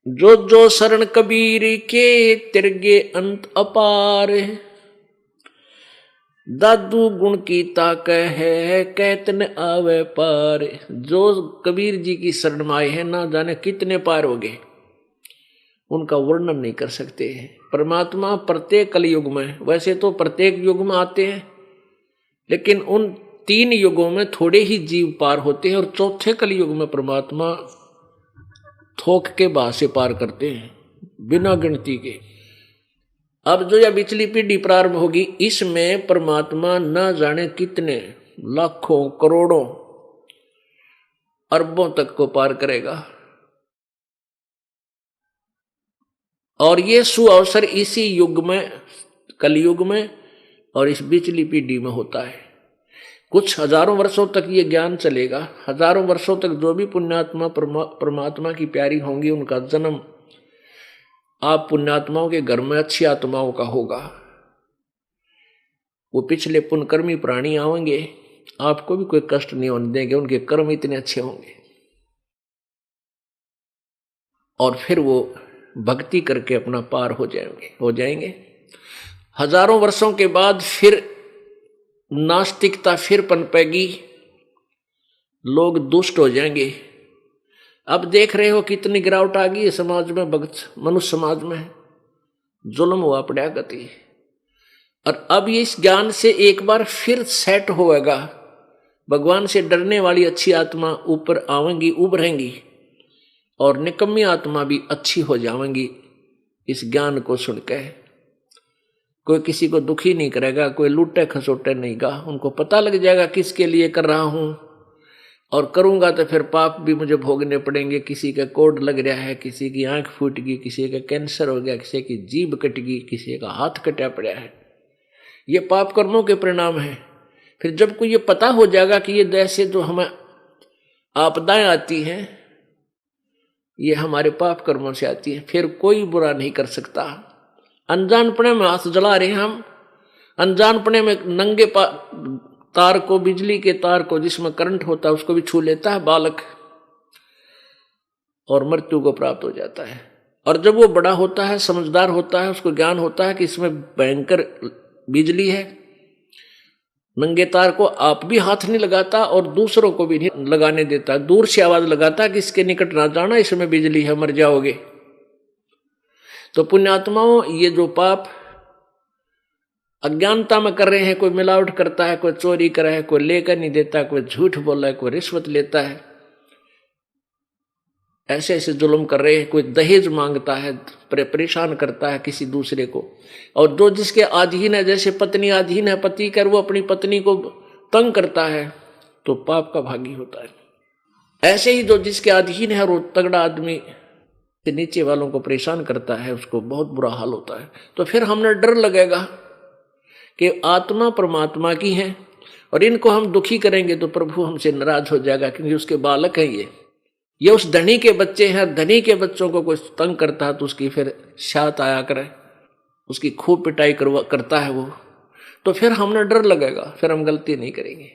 जो जो शरण कबीर के तिरगे अंत अपार। दादू गुण की ताक है कहतन आवे पार। जो कबीर जी की शरण में आए हैं ना जाने कितने पार हो गए, उनका वर्णन नहीं कर सकते हैं। परमात्मा प्रत्येक कलयुग में, वैसे तो प्रत्येक युग में आते हैं, लेकिन उन 3 युगों में थोड़े ही जीव पार होते हैं और चौथे कलयुग में परमात्मा थोक के बहा से पार करते हैं बिना गिनती के। अब जो यह पिछली पीढ़ी प्रारंभ होगी, इसमें परमात्मा न जाने कितने लाखों करोड़ों अरबों तक को पार करेगा। और ये सुअवसर इसी युग में, कलयुग में और इस पिछली पीढ़ी में होता है। कुछ हजारों वर्षों तक ये ज्ञान चलेगा। हजारों वर्षों तक जो भी पुण्यात्मा परमात्मा की प्यारी होंगी, उनका जन्म आप पुण्यात्माओं के घर में अच्छी आत्माओं का होगा। वो पिछले पुण्यकर्मी प्राणी आएंगे, आपको भी कोई कष्ट नहीं होने देंगे, उनके कर्म इतने अच्छे होंगे। और फिर वो भक्ति करके अपना पार हो जाएंगे। हजारों वर्षों के बाद फिर नास्तिकता फिर पनपेगी, लोग दुष्ट हो जाएंगे। अब देख रहे हो कितनी गिरावट आ गई है समाज में, भगत मनुष्य समाज में जुल्म हुआ पड़ा गति। और अब ये इस ज्ञान से एक बार फिर सेट होएगा, भगवान से डरने वाली अच्छी आत्मा ऊपर आवेंगी, उभरेंगी, और निकम्मी आत्मा भी अच्छी हो जाएंगी। इस ज्ञान को सुनकर कोई किसी को दुखी नहीं करेगा, कोई लूटे खसोटे नहीं गा। उनको पता लग जाएगा किसके लिए कर रहा हूं, और करूंगा तो फिर पाप भी मुझे भोगने पड़ेंगे। किसी का कोड लग रहा है, किसी की आंख फूट गई, किसी का कैंसर हो गया, किसी की जीभ कट गई, किसी का हाथ कटा पड़ा है, ये पाप कर्मों के परिणाम है। फिर जब को ये पता हो जाएगा कि ये जैसे जो हमें आपदाएं आती हैं ये हमारे पाप कर्मों से आती है, फिर कोई बुरा नहीं कर सकता। अनजानपने में हाथ जला रहे हैं हम, अनजानपने में नंगे तार को, बिजली के तार को जिसमें करंट होता है उसको भी छू लेता है बालक, और मृत्यु को प्राप्त हो जाता है। और जब वो बड़ा होता है, समझदार होता है, उसको ज्ञान होता है कि इसमें भयंकर बिजली है, नंगे तार को आप भी हाथ नहीं लगाता और दूसरों को भी नहीं लगाने देता, दूर से आवाज लगाता कि इसके निकट ना जाना, इसमें बिजली है, मर जाओगे। तो पुण्यात्माओं, ये जो पाप अज्ञानता में कर रहे हैं, कोई मिलावट करता है, कोई चोरी कर रहा है, कोई लेकर नहीं देता, कोई झूठ बोल रहा है, कोई रिश्वत लेता है, ऐसे ऐसे जुल्म कर रहे हैं, कोई दहेज मांगता है, परेशान करता है किसी दूसरे को। और जो जिसके अधीन है, जैसे पत्नी अधीन है पति कर, वो अपनी पत्नी को तंग करता है तो पाप का भागी होता है। ऐसे ही जो जिसके अधीन है, वो तगड़ा आदमी से नीचे वालों को परेशान करता है, उसको बहुत बुरा हाल होता है। तो फिर हमें डर लगेगा कि आत्मा परमात्मा की है और इनको हम दुखी करेंगे तो प्रभु हमसे नाराज हो जाएगा, क्योंकि उसके बालक हैं ये उस धनी के बच्चे हैं। धनी के बच्चों को कोई तंग करता है तो उसकी फिर शात आया करे, उसकी खूब पिटाई करता है वो, तो फिर हमें डर लगेगा, फिर हम गलती नहीं करेंगे।